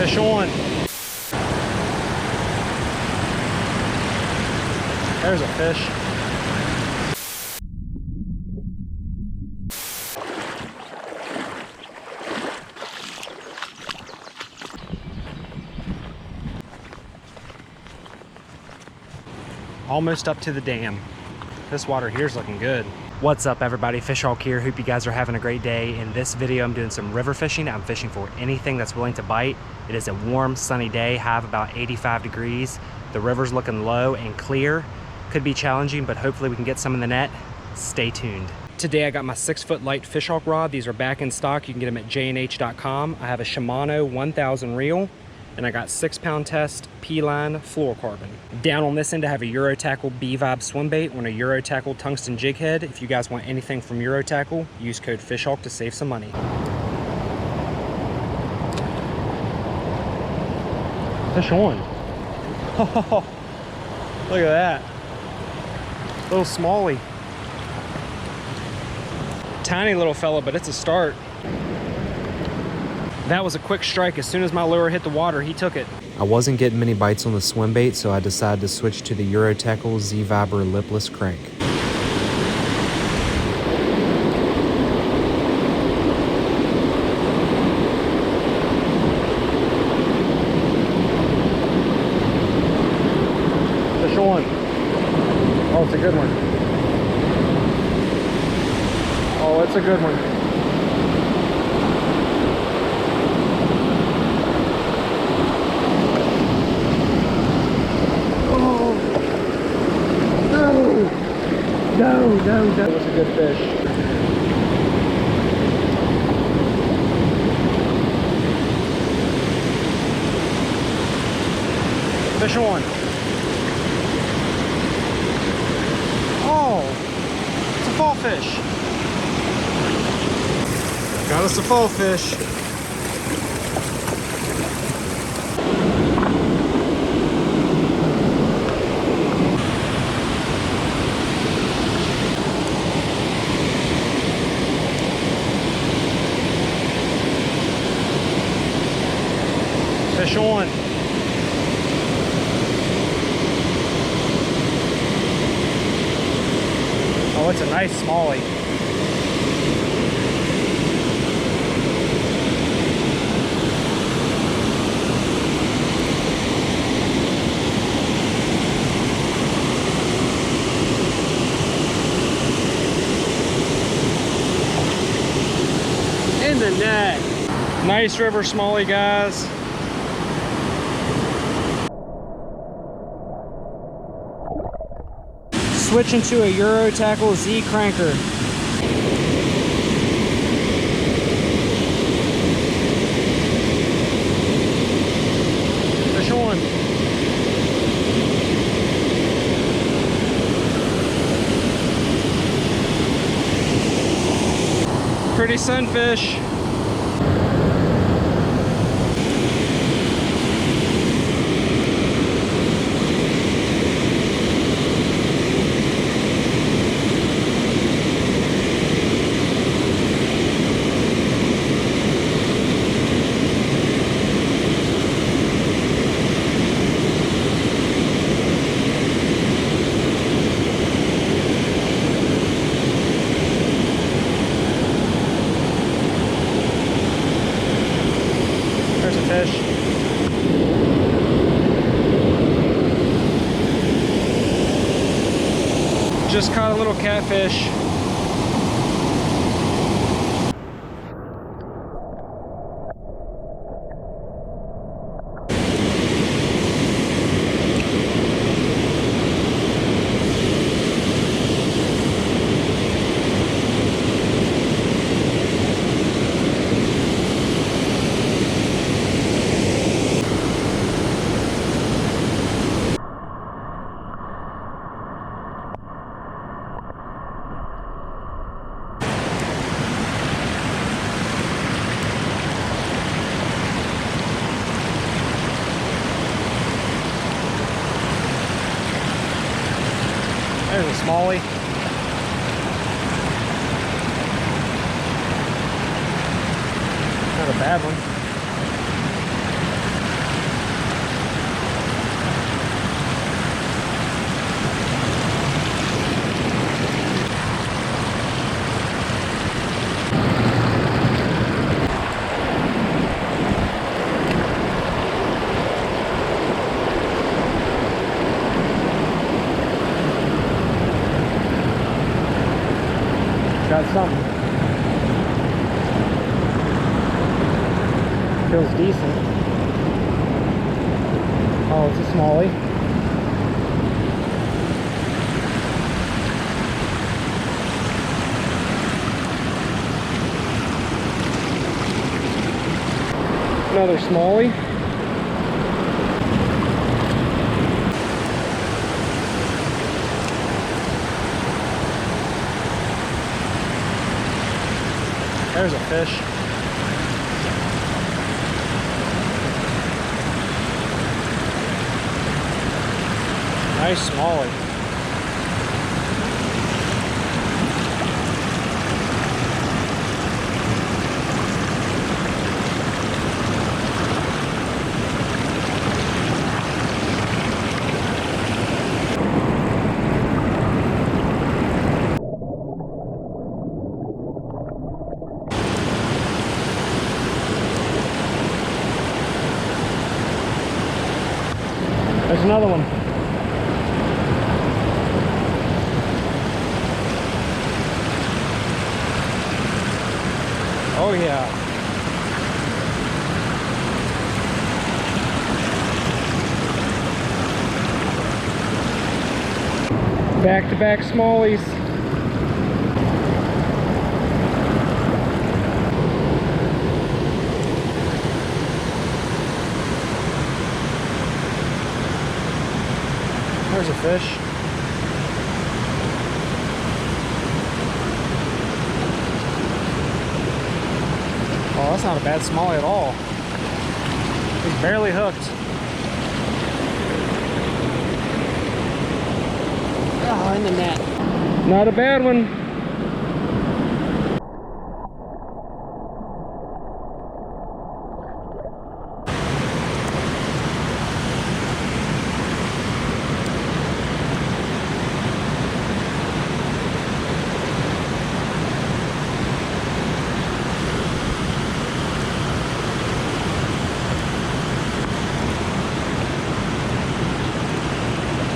Fish on. There's a fish. Almost up to the dam. This water here is looking good. What's up everybody, Fishhawk here. Hope you guys are having a great day. In this video, I'm doing some river fishing. I'm fishing for anything that's willing to bite. It is a warm, sunny day, high of about 85 degrees. The river's looking low and clear. Could be challenging, but hopefully we can get some in the net. Stay tuned. Today I got my 6-foot light Fishhawk rod. These are back in stock. You can get them at jnh.com. I have a Shimano 1000 reel. And I got 6-pound test P-line fluorocarbon. Down on this end, I have a Eurotackle B-Vibe swim bait on a Eurotackle tungsten jig head. If you guys want anything from Eurotackle, use code Fishhawk to save some money. Fish on. Look at that. Little smallie. Tiny little fella, but it's a start. That was a quick strike. As soon as my lure hit the water, he took it. I wasn't getting many bites on the swim bait, so I decided to switch to the Eurotackle Z-Viber lipless crank. Fish on. Oh, it's a good one. Oh, it's a good one. No, that was a good fish. Fish on. Oh, it's a fall fish. Got us a fall fish. Fish on. Oh, it's a nice smallie. In the net. Nice river smallie, guys. Switching to a Eurotackle Z cranker. Fish on. Pretty sunfish. Fish. Just caught a little catfish. There's a smallie. Not a bad one. something. Feels decent. Oh, it's a smallie. Another smallie. There's a fish. Nice smallie. There's another one. Oh yeah. Back-to-back smallies. There's a fish. Oh, that's not a bad smallie at all. He's barely hooked. Oh, in the net. Not a bad one.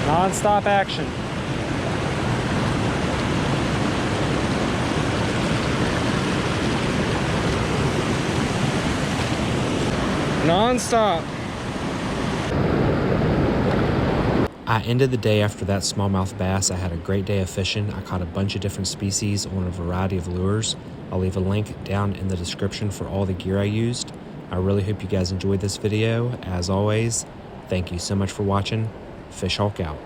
Non-stop action. Non-stop. I ended the day after that smallmouth bass. I had a great day of fishing. I caught a bunch of different species on a variety of lures. I'll leave a link down in the description for all the gear I used. I really hope you guys enjoyed this video. As always, thank you so much for watching. Fish Hulk out.